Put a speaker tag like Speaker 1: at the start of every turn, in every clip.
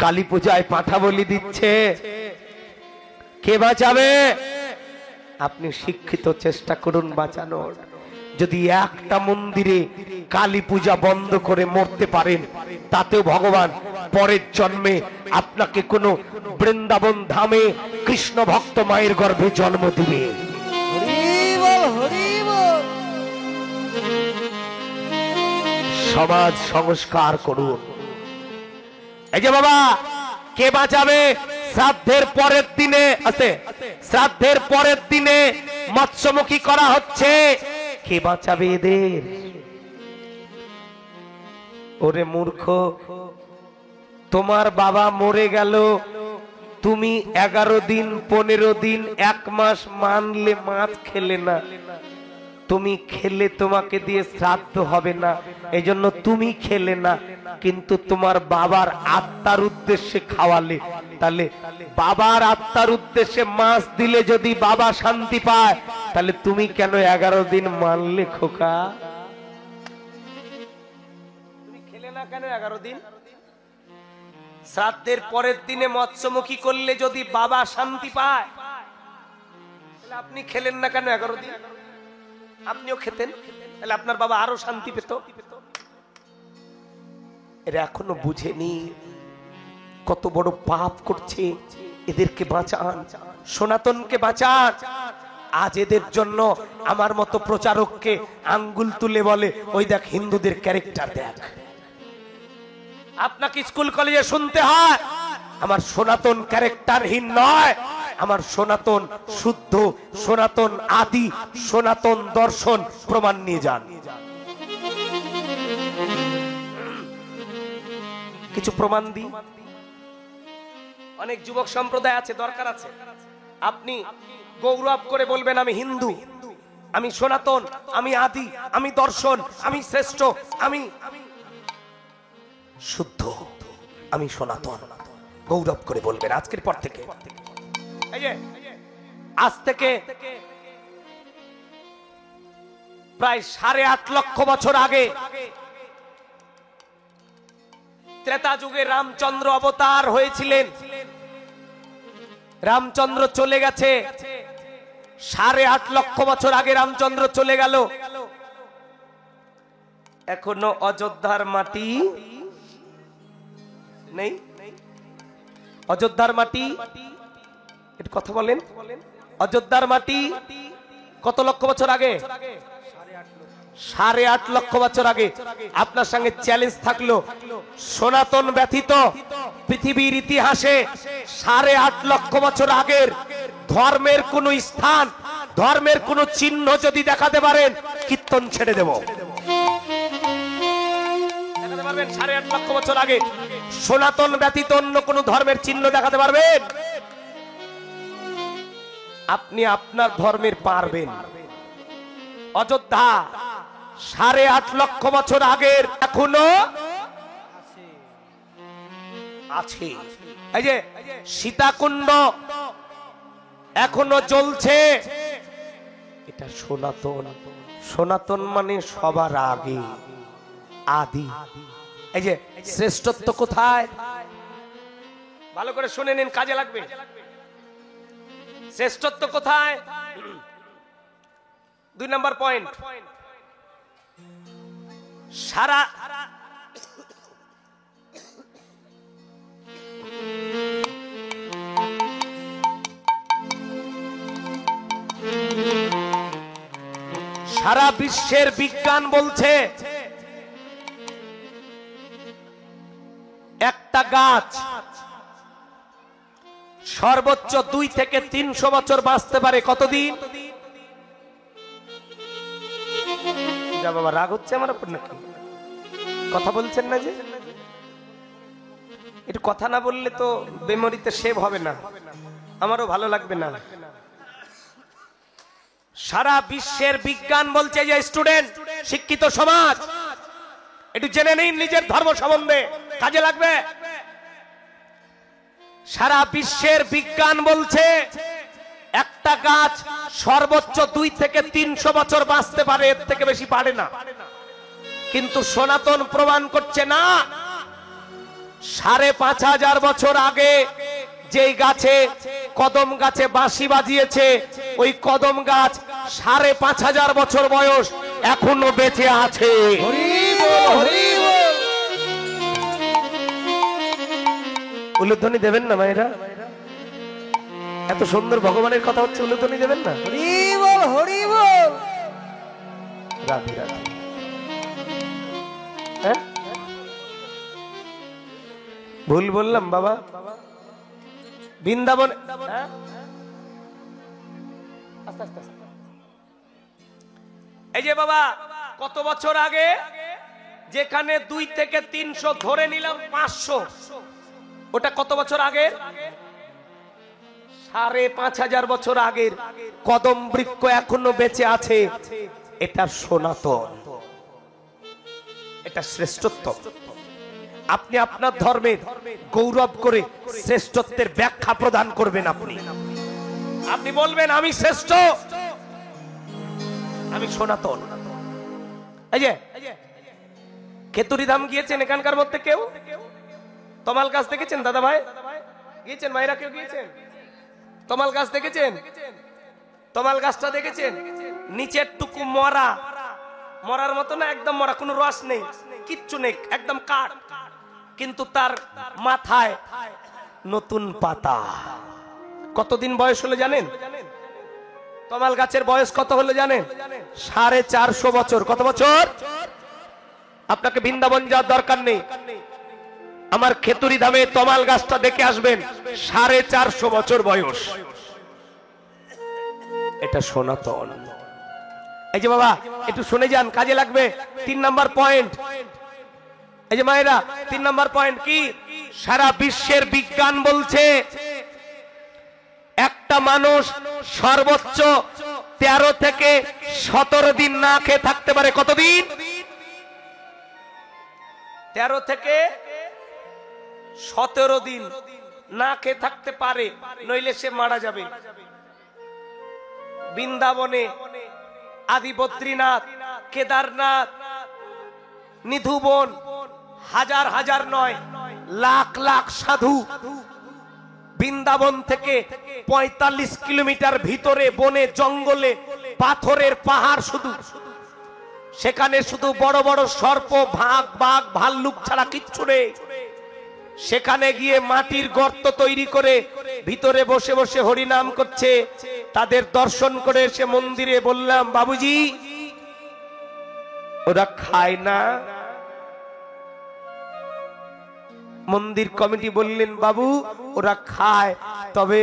Speaker 1: কালী পূজায় পাঠা বলি দিচ্ছে, কে বাঁচাবে? আপনি শিক্ষিত, চেষ্টা করুন বাঁচানোর। যদি একটা মন্দিরে কালী পূজা বন্ধ করে মরতে পারেন, তাতেও ভগবান পরের জন্মে আপনাকে কোনো বৃন্দাবন ধামে কৃষ্ণ ভক্ত মায়ের গর্ভে জন্ম দিবে। সমাজ সংস্কার করুন। এই যে বাবা, কে বাঁচাবে? শ্রাদ্ধের পরের দিনে আছে, শ্রাদ্ধের পরের দিনে মৎস্যমুখী করা হচ্ছে, কে বাঁচাবে এদের? ওরে মূর্খ, তোমার বাবা মরে গেল, তুমি 11 দিন 15 দিন 1 মাস মানলে মাছ খেলে না, তুমি খেলে তোমাকে দিয়ে শ্রাদ্ধ হবে না, এই জন্য তুমি খেলে না, কিন্তু তোমার বাবার আত্মার উদ্দেশ্যে খাওয়ালে। তাহলে বাবার আত্মার উদ্দেশ্যে মাছ দিলে যদি বাবা শান্তি পায়, তাহলে তুমি কেন 11 দিন মানলে খোকা? তুমি খেলে না কেন 11 দিন? শ্রাদ্ধের পরের দিনে মৎস্যমুখী করলে যদি বাবা শান্তি পায়, তাহলে আপনি খেলেন না কেন 11 দিন? আপনিও খেতেন, তাহলে আপনার বাবা আরো শান্তি পেত। এরা এখনো বুঝেনি কত বড় পাপ করছে। এদেরকে বাঁচান, সনাতনকে বাঁচান। আজ এদের জন্য আমার মতো প্রচারককে আঙ্গুল তুলে বলে, ওই দেখ হিন্দুদের ক্যারেক্টার দেখ। আপনাকে স্কুল কলেজে শুনতে হয় আমার সনাতন ক্যারেক্টারহীন নয়, আমার সনাতন শুদ্ধ, সনাতন আদি, সনাতন দর্শন প্রমাণ নিয়ে যান। কিছু প্রমাণ দিই। অনেক যুবক সম্প্রদায় আছে, দরকার আছে আপনি গৌরব করে বলবেন আমি হিন্দু, আমি সনাতন, আমি আদি, আমি দর্শন, আমি শ্রেষ্ঠ, আমি শুদ্ধ, আমি সনাতন। গৌরব করে বলবেন আজকের পর থেকে। আজ থেকে প্রায় 8.5 লক্ষ বছর আগে ত্রেতা যুগে রামচন্দ্র অবতার হয়েছিলেন। রামচন্দ্র চলে গেছে, 8.5 লক্ষ বছর আগে রামচন্দ্র চলে গেল। এখনো অযোধ্যার মাটি নেই। অযোধ্যার মাটি, একটু কথা বলেন। অযোধ্যার মাটি কত লক্ষ বছর আগে? 8.5 লক্ষ বছর আগে। আপনার সঙ্গে চ্যালেঞ্জ থাকলো, সনাতন ব্যতীত পৃথিবীর ইতিহাসে 8.5 লক্ষ বছর আগের ধর্মের কোন স্থান, ধর্মের কোন চিহ্ন যদি দেখাতে পারেন, কীর্তন ছেড়ে দেব। দেখাতে পারবেন 8.5 লক্ষ বছর আগে সনাতন ব্যতীত অন্য কোন ধর্মের চিহ্ন দেখাতে পারবেন? আপনি আপনার ধর্মের পারবেন। অযোধ্যা 8.5 লক্ষ বছর আগের এখনো আছে। এই যে সীতাকুণ্ড এখনো চলছে, এটা সনাতন। সনাতন মানে সবার আগে, আদি। এই যে শ্রেষ্ঠত্ব কোথায়? ভালো করে শুনে নিন, কাজে লাগবে। শ্রেষ্ঠত্ব কোথায়? 2 নম্বর পয়েন্ট। সারা বিশ্বের বিজ্ঞান বলছে একটা গাছ সর্বোচ্চ 2 থেকে 300 বছর বাঁচতে পারে। কতদিন? যা বাবা, রাগ হচ্ছে আমার উপর নাকি? কথা বলছেন না যে? একটু কথা না বললে তো মেমোরিতে সেভ হবে না, আমারও ভালো লাগবে না। সারা বিশ্বের বিজ্ঞান বলছে যে স্টুডেন্ট, শিক্ষিত সমাজ, একটু জেনে নিন নিজের ধর্ম সম্বন্ধে, কাজে লাগবে। সারা বিশ্বের বিজ্ঞান বলছে একটা গাছ সর্বোচ্চ 2 থেকে 300 বছর বাঁচতে পারে, এর থেকে বেশি পারে না। কিন্তু সনাতন প্রমাণ করছে না, ৫,৫০০ বছর আগে যেই গাছে কদম গাছে বাঁশি বাজিয়েছে, ওই কদম গাছ ৫,৫০০ বছর বয়স, এখনো বেঁচে আছে। উলুধ্বনি দেবেন না মায়েরা? এত সুন্দর ভগবানের কথা হচ্ছে, উলুধ্বনি দেবেন না?
Speaker 2: হরি বল, হরি বল।
Speaker 1: রাধে রাধে। হ্যাঁ, ভুল বললাম বাবা? বৃন্দাবন, এই যে বাবা কত বছর আগে যেখানে 2 থেকে 300 ধরে নিলাম 500, ওটা কত বছর আগে? ৫,৫০০ বছর আগের কদম বৃক্ষ এখনো বেঁচে আছে। এটা সনাতন, এটা শ্রেষ্ঠত্ব। আপনি আপনার ধর্মের গৌরব করে শ্রেষ্ঠত্বের ব্যাখ্যা প্রদান করবেন। আপনি বলবেন আমি শ্রেষ্ঠ, আমি সনাতন। এই যে খেতুরি ধাম গিয়েছেন এখানকার মধ্যে কেউ? তমাল গাছ দেখেছেন দাদা ভাই? গিয়েছেন? মায়েরা কেউ গিয়েছেন? তমাল গাছ দেখেছেন? তমাল গাছটা দেখেছেন? নিচের টুকু মরা, মরার মতো না, একদম মরা, কোনো রস নেই, কিচ্ছু নেই, একদম কাঠ, কিন্তু তার মাথায় নতুন পাতা। কতদিন বয়স হলো জানেন? তমাল গাছের বয়স কত হলো জানেন? 450 বছর। কত বছর? আপনাকে বৃন্দাবন যাওয়ার দরকার নেই, আমার খেতুরি ধামে তমাল গাছটা দেখে আসবেন, 450 বছর বয়স। এটা সনাতন। এই যে বাবা একটু শুনে যান, কাজে লাগবে। 3 নাম্বার পয়েন্ট, এই যে মায়েরা 3 নাম্বার পয়েন্ট কি? সারা বিশ্বের বিজ্ঞান বলছে একটা মানুষ সর্বোচ্চ 13 থেকে 17 দিন না খেয়ে থাকতে পারে। কতদিন? 13 থেকে 17 দিন না খেয়ে থাকতে পারে, নইলে সে মারা যাবে। বৃন্দাবনে, আদি বদ্রীনাথ, কেদারনাথ, নিধুবন, হাজার হাজার নয় লাখ লাখ সাধু বৃন্দাবন থেকে 45 কিলোমিটার ভিতরে বনে জঙ্গলে পাথরের পাহাড়, শুধু সেখানে শুধু বড় বড় সর্প, বাঘ, ভাল্লুক ছাড়া কিচ্ছু নেই। সেখানে গিয়ে মাটির গর্ত তৈরি করে ভিতরে বসে বসে হরিনাম করছে। তাদের দর্শন করে এসে মন্দিরে বললাম, বাবুজি ওরা খায় না? মন্দির কমিটি বললেন, বাবু ওরা খায়, তবে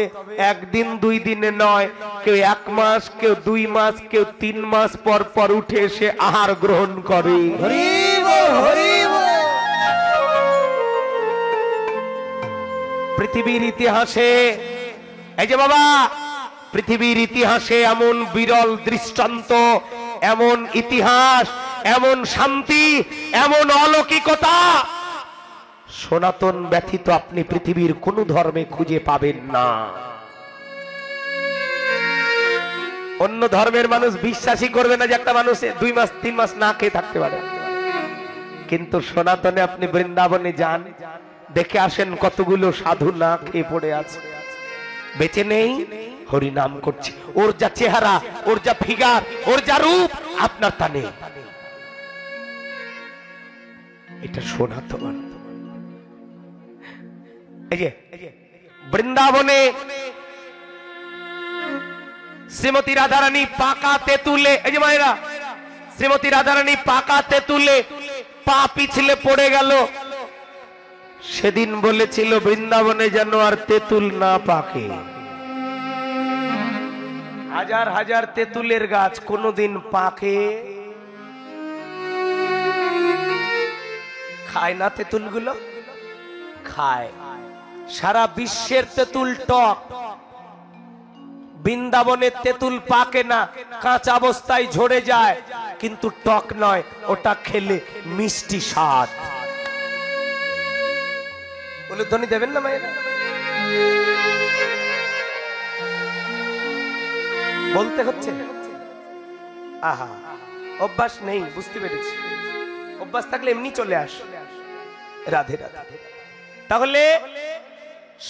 Speaker 1: 1 দিন 2 দিনে নয়, কেউ 1 মাস, কেউ 2 মাস, কেউ 3 মাস পর পর উঠে এসে আহার গ্রহণ করে। পৃথিবীর ইতিহাসে, এই যে বাবা পৃথিবীর ইতিহাসে এমন বিরল দৃষ্টান্ত, এমন ইতিহাস, এমন শান্তি, এমন অলৌকিকতা সনাতন ব্যতীত আপনি পৃথিবীর কোন ধর্মে খুঁজে পাবেন না। অন্য ধর্মের মানুষ বিশ্বাসই করবে না যে একটা মানুষ 2 মাস 3 মাস না খেয়ে থাকতে পারে, কিন্তু সনাতনে আপনি বৃন্দাবনে যান, দেখে আসেন কতগুলো সাধু না খেয়ে পড়ে আছে, বেঁচে নেই, হরি নাম করছে। ওর যা চেহারা, ওর যা ফিগার, ওর যা রূপ, আপনার তা নেই। এটা সনাতন। এই যে বৃন্দাবনে শ্রীমতী রাধারানী পাকা তেঁতুলে, এই যে মায়েরা শ্রীমতী রাধারানী পাকা তেঁতুলে পা পিছলে পড়ে গেল। সেদিন বলেছিল বৃন্দাবনে যেন আর তেঁতুল না পাকে। হাজার হাজার তেঁতুলের গাছ কোনদিন পাকে? খায় না তেঁতুলগুলো? খায়। সারা বিশ্বের তেঁতুল টক, বৃন্দাবনের তেঁতুল পাকে না, কাঁচা অবস্থায় ঝরে যায়, কিন্তু টক নয়, ওটা খেলে মিষ্টি স্বাদ। উলুধ্বনি দেবেন না মায়েরা? বলতে হচ্ছে, আহা অভ্যাস নেই, বুঝতে পেরেছি। অভ্যাস থাকলে এমনি চলে আস। রাধে রাধে। তাহলে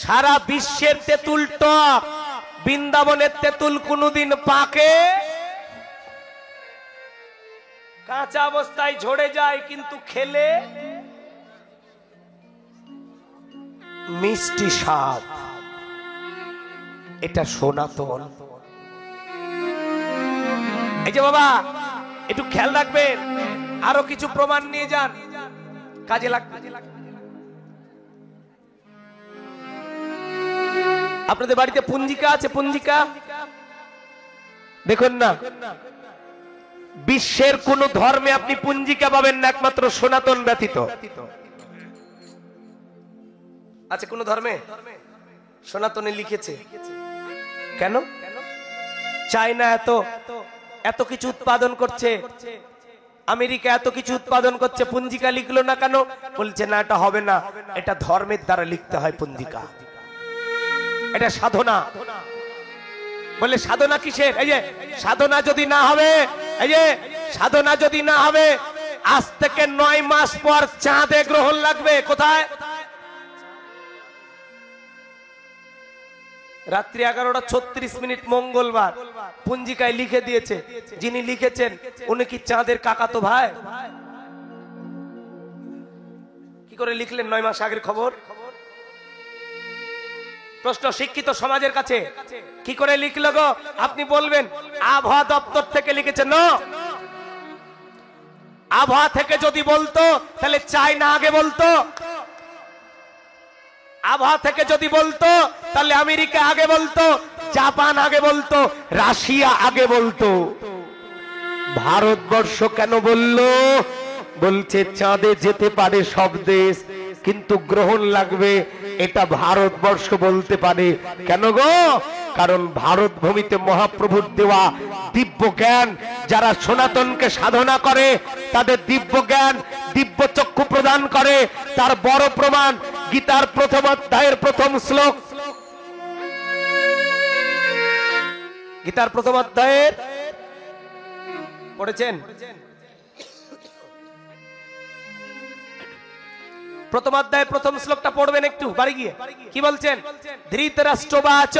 Speaker 1: সারা বিশ্বের তেঁতুল টক, বৃন্দাবনের তেঁতুল কোনদিন পাকে? কাঁচা অবস্থায় ঝরে যায়, কিন্তু খেলে মিষ্টি স্বাদ। এটা সনাতন। এই যে বাবা, একটু খেয়াল রাখবেন, আরো কিছু প্রমাণ নিয়ে যান, কাজে লাগবে। আপনাদের বাড়িতে পুঞ্জিকা আছে? পুঞ্জিকা দেখুন না, বিশ্বের কোন ধর্মে আপনি পুঞ্জিকা পাবেন না, একমাত্র সনাতন ব্যতীত। আছে কোন ধর্মে? সনাতনে লিখেছে। কেন? চায়না এত কিছু উৎপাদন করছে, আমেরিকা এত কিছু উৎপাদন করছে, পুঞ্জিকা লিখলো না কেন? বলছে না, এটা হবে না, এটা ধর্মের দ্বারা লিখতে হয় পুঞ্জিকা, এটা সাধনা। বলে সাধনা কিসের? এই যে সাধনা যদি না হবে, এই যে সাধনা যদি না হবে, আজ থেকে 9 মাস পর চাঁদে গ্রহণ লাগবে। কোথায়? রাত্রি 11:36 মঙ্গলবার। পুঞ্জিকায় লিখে দিয়েছে, যিনি লিখেছেন উনি কি চাঁদের কাকাতো ভাই? কি করে লিখলেন 9 মাস আগের খবর? প্রশ্ন শিক্ষিত সমাজের কাছে, কি করে লিখলো গো? আপনি বলবেন আবহাওয়া দপ্তর থেকে লিখেছে। না, আবহাওয়া থেকে যদি বলতো তাহলে চায়না আগে বলতো, আবহাওয়া থেকে যদি বলতো তাহলে আমেরিকা আগে বলতো, জাপান আগে বলতো, রাশিয়া আগে বলতো। ভারতবর্ষ কেন বললো? বলছে চাঁদে যেতে পারে সব দেশ, কিন্তু গ্রহণ লাগবে এটা ভারতবর্ষ বলতে পারে। কেন গো? কারণ ভারত ভূমিতে মহাপ্রভুর দেওয়া দিব্য জ্ঞান, যারা সনাতনকে সাধনা করে তাদের দিব্য জ্ঞান, দিব্য চক্ষু প্রদান করে। তার বড় প্রমাণ গীতার প্রথম অধ্যায়ের প্রথম শ্লোক। গীতার প্রথম অধ্যায়ের পড়েছেন? প্রথম অধ্যায়ের প্রথম শ্লোকটা পড়বেন একটু বাড়ি গিয়ে। কি বলছেন? ধৃতরাষ্ট্রবাচ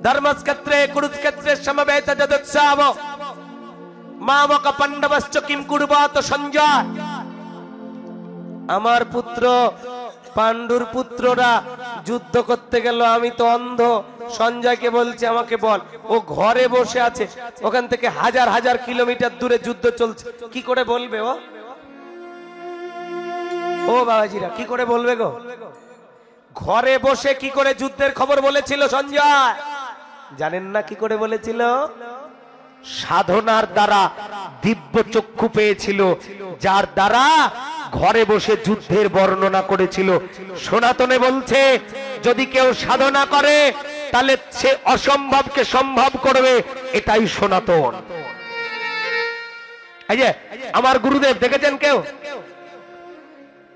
Speaker 1: ধর্মক্ষেত্রে কুরুক্ষেত্রে সমবেত যদুৎসাব মামক পাণ্ডবশ্চ কিম কুর্বাত সঞ্জয়। আমার পুত্র পাণ্ডুর পুত্ররা যুদ্ধ করতে গেল, আমি তো অন্ধ। সঞ্জয়কে বলছে আমাকে বল। ও ঘরে বসে আছে, ওখান থেকে হাজার হাজার কিলোমিটার দূরে যুদ্ধ চলছে, কি করে বলবে ও? ও বাবাজিরা, কি করে বলবে গো? ঘরে বসে কি করে যুদ্ধের খবর বলেছিল সঞ্জয়? জানেন না কি করে বলেছিল? সাধনার দ্বারা দিব্য চক্ষু পেয়েছিল, যার দ্বারা ঘরে বসে যুদ্ধের বর্ণনা করেছিল। সনাতনে বলছে যদি কেউ সাধনা করে তাহলে সে অসম্ভবকে সম্ভব করবে, এটাই সনাতন। এই যে আমার গুরুদেব দেখেছেন কেউ?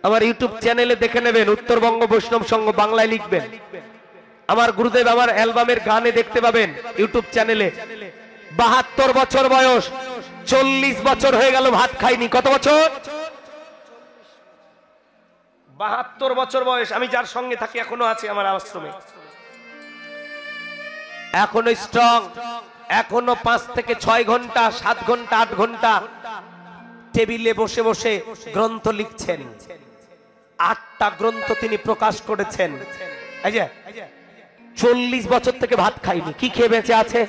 Speaker 1: আমার ইউটিউব চ্যানেলে দেখে নেবেন, উত্তরবঙ্গ বৈষ্ণব সংঘ বাংলায় লিখবেন। আমার গুরুদেব আমার অ্যালবামের গানে দেখতে পাবেন ইউটিউব চ্যানেলে। 72 বছর বয়স, 40 বছর হয়ে গেল ভাত খাইনি। কত বছর? 72 বছর বয়স। আমি যার সঙ্গে থাকি এখনো আছে আমার আশ্রমে, এখনো স্ট্রং, এখনো 5 থেকে 6 ঘন্টা, 7 ঘন্টা, 8 ঘন্টা টেবিলে বসে বসে গ্রন্থ লিখছেন। 8টা গ্রন্থ তিনি প্রকাশ করেছেন। এই যে 40 বছর থেকে ভাত খাইনি। কি খেয়ে বেঁচে আছে?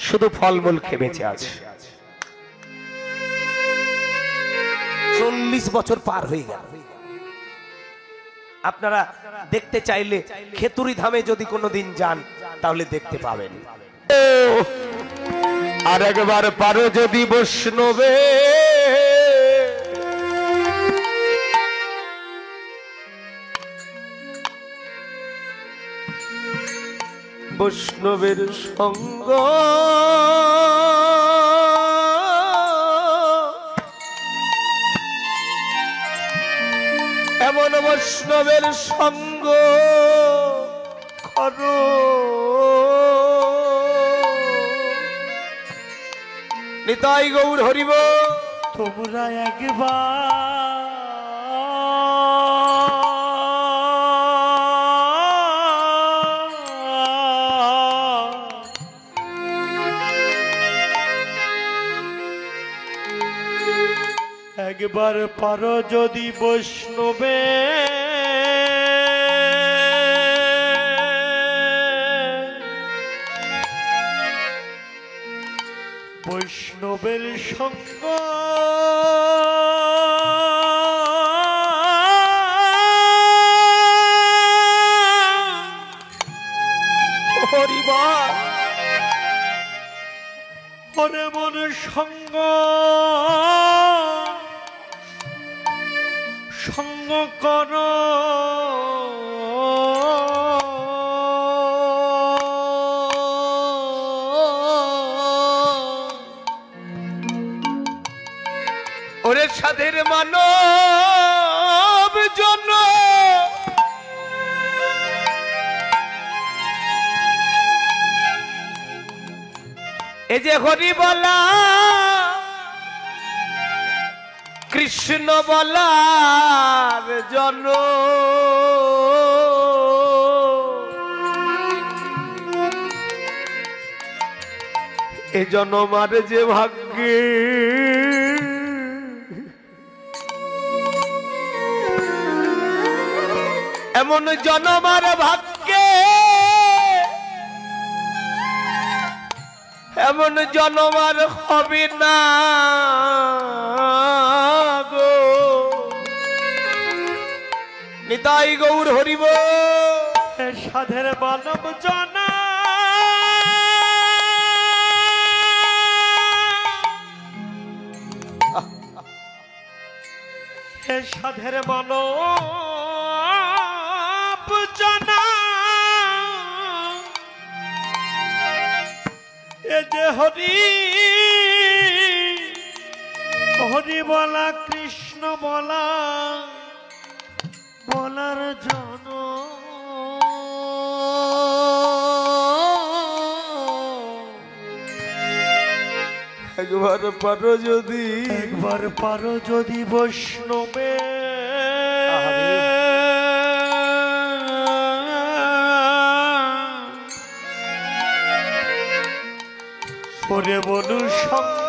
Speaker 1: শুধু ফলমূল খেয়ে বেঁচে আছে। 40 বছর পার হয়ে গেল। আপনারা দেখতে চাইলে খেতুরি ধামে যদি কোনোদিন যান তাহলে দেখতে পাবেন। আর একবার পারো যদি বৈষ্ণবে বৈষ্ণবের সঙ্গ, এমন বৈষ্ণবের সঙ্গ করো নিতাই গৌর হরিব। তোমরা একবার
Speaker 3: একবার পারো যদি বৈষ্ণবে বৈষ্ণবের সঙ্গ
Speaker 1: হরিবল
Speaker 3: মনে মনে সঙ্গ সঙ্গ কর
Speaker 1: ওরে সাধের মানব জন এই যে হরি বলা কৃষ্ণ বলার জন এ জনমার যে ভাগ্যে এমন জনমার ভাগ্যে এমন জনমার হবে না গো নিতাই গৌর হরিব
Speaker 3: সাধের মানব জনা সাধের মানব জনা এ যে হরি হরি বলা কৃষ্ণ বলা বলার জন
Speaker 1: একবার পারো যদি
Speaker 3: একবার পারো যদি বৈষ্ণবে ওরে বলু সঙ্গ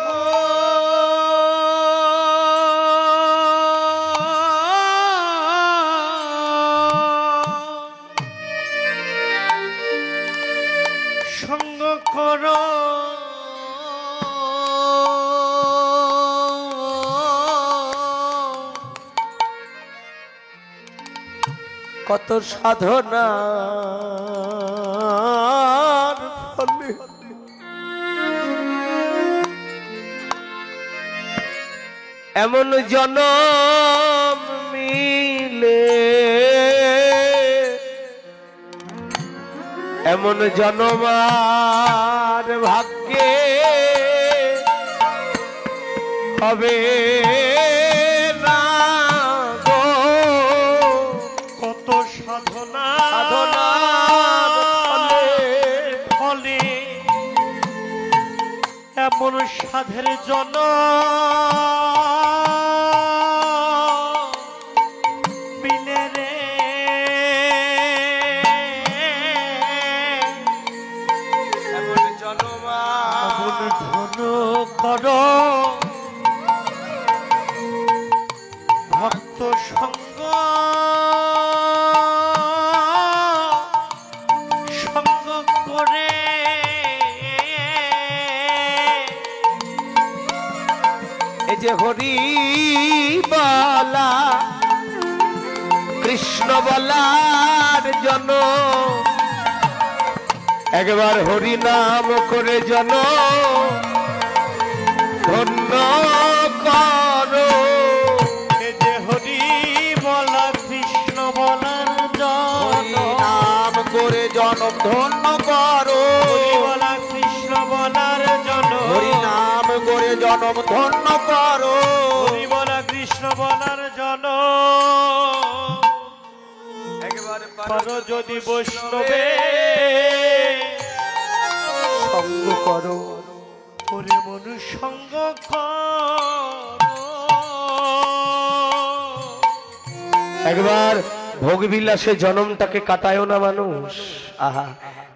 Speaker 3: সঙ্গ কর
Speaker 1: কত সাধনার ফলে এমন জনম মিলে এমন জনমার ভাগ্যে হবে না গো
Speaker 3: কত সাধনা
Speaker 1: সাধনার
Speaker 3: ফলে এমন সাধের জন মিলে রে
Speaker 1: এমন জনমার
Speaker 3: ধন কর ভক্ত সঙ্গ সঙ্গ করে
Speaker 1: এই যে হরি বলা কৃষ্ণ বলার জন একবার হরি নাম করে জন ধন্য করো
Speaker 3: এ যে হরি বলা কৃষ্ণ বলার জন
Speaker 1: নাম করে জনম ধন্য করো
Speaker 3: হরি বলা কৃষ্ণ বলার জন
Speaker 1: হরি নাম করে জনম ধন্য করো
Speaker 3: হরি বলা কৃষ্ণ বলার জন
Speaker 1: একবার
Speaker 3: পারো যদি বৈষ্ণবে
Speaker 1: সঙ্গ করো
Speaker 3: ওরে মনু সঙ্গ
Speaker 1: একবার ভোগবিলাসে জনমটাকে কাটায়ও না মানুষ আহা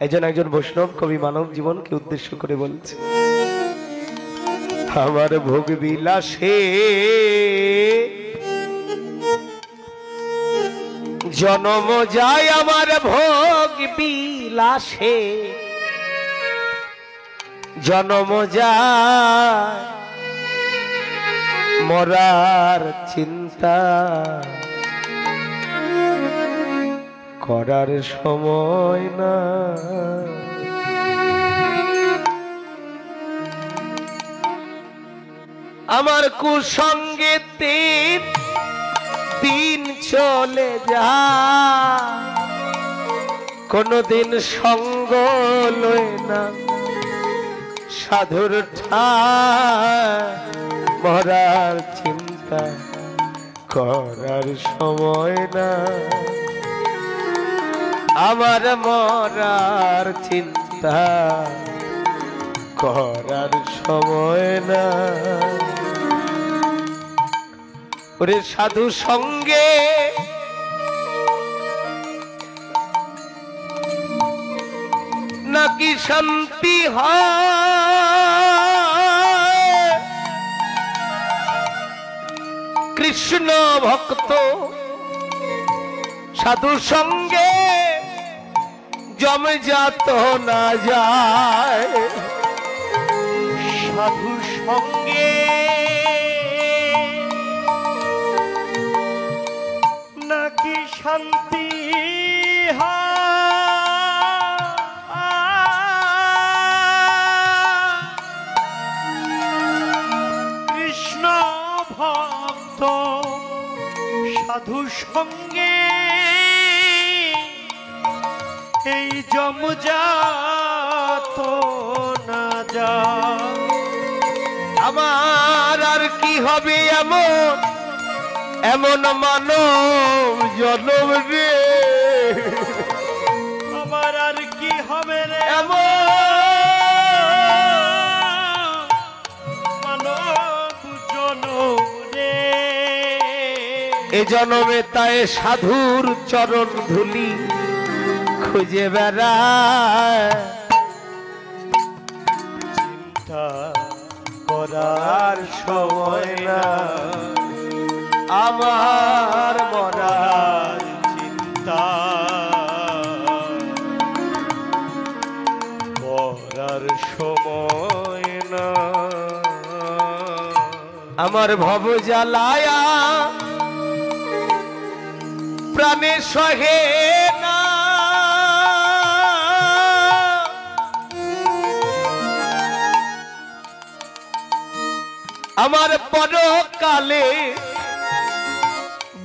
Speaker 1: একজন বৈষ্ণব কবি মানব জীবনকে উদ্দেশ্য করে বলছে আমার ভোগ বিলাসে জনম যায় আমার ভোগ বিলাসে জনম যায় মরার চিন্তা করার সময় না আমার কুসঙ্গে দিন চলে যায় কোনদিন সঙ্গ লয় না সাধুর ঠায় মরার চিন্তা করার সময় না আমার মরার চিন্তা করার সময় না ওরে সাধু সঙ্গে নাকি শান্তি হয় কৃষ্ণ ভক্ত সাধু সঙ্গে জমে যাত না যায়
Speaker 3: সাধু সঙ্গে নাকি শান্তি কৃষ্ণ ভক্ত সাধু সঙ্গে এই জমজাত না যা
Speaker 1: আমার আর কি হবে এমন এমন মানব জনম রে
Speaker 3: আমার আর কি হবে রে
Speaker 1: এমন
Speaker 3: মানব জনম রে
Speaker 1: এ জনমে তাই সাধুর চরণ ধুলি খুঁজে বেড়ায়
Speaker 3: চিন্তা করার সময় না
Speaker 1: আমার মরার
Speaker 3: চিন্তা করার সময় না
Speaker 1: আমার ভব জ্বালায়া প্রাণে সহে না আমার পরকালে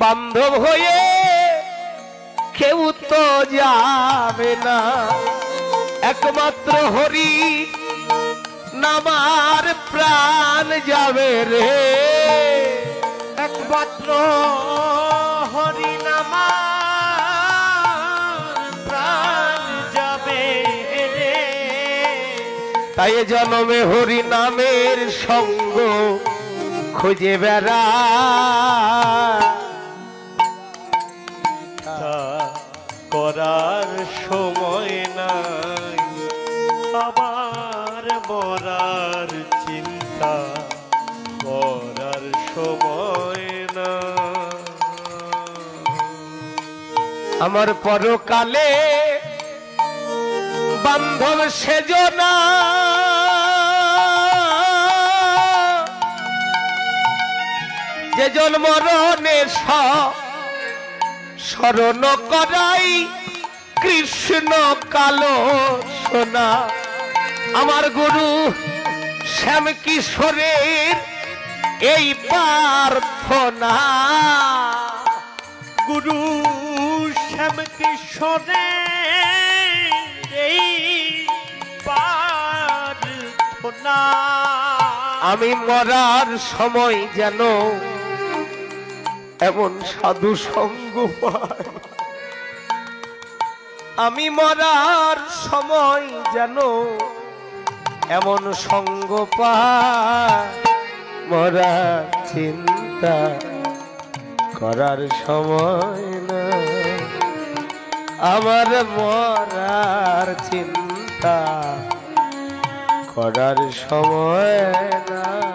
Speaker 1: বান্ধব হয়ে কেউ তো যাবে না একমাত্র হরি নামার প্রাণ যাবে রে
Speaker 3: একমাত্র হরি নামার প্রাণ যাবে রে
Speaker 1: তাই এ জনমে হরি নামের সঙ্গ খুঁজে বেড়া
Speaker 3: করার সময় নাই আবার মরার চিন্তা করার সময় না
Speaker 1: আমার পরকালে বান্ধব সেজনা যে জন্মরণে স্মরণ করাই কৃষ্ণ কালো সোনা আমার গুরু শ্যাম কিশোরের এই প্রার্থনা
Speaker 3: গুরু শ্যাম কিশোরের এই প্রার্থনা
Speaker 1: আমি মরার সময় যেন এমন সাধু সঙ্গ পাই আমি মরার সময় যেন এমন সঙ্গ পাই মরার চিন্তা করার সময় না আমার মরার চিন্তা করার সময় না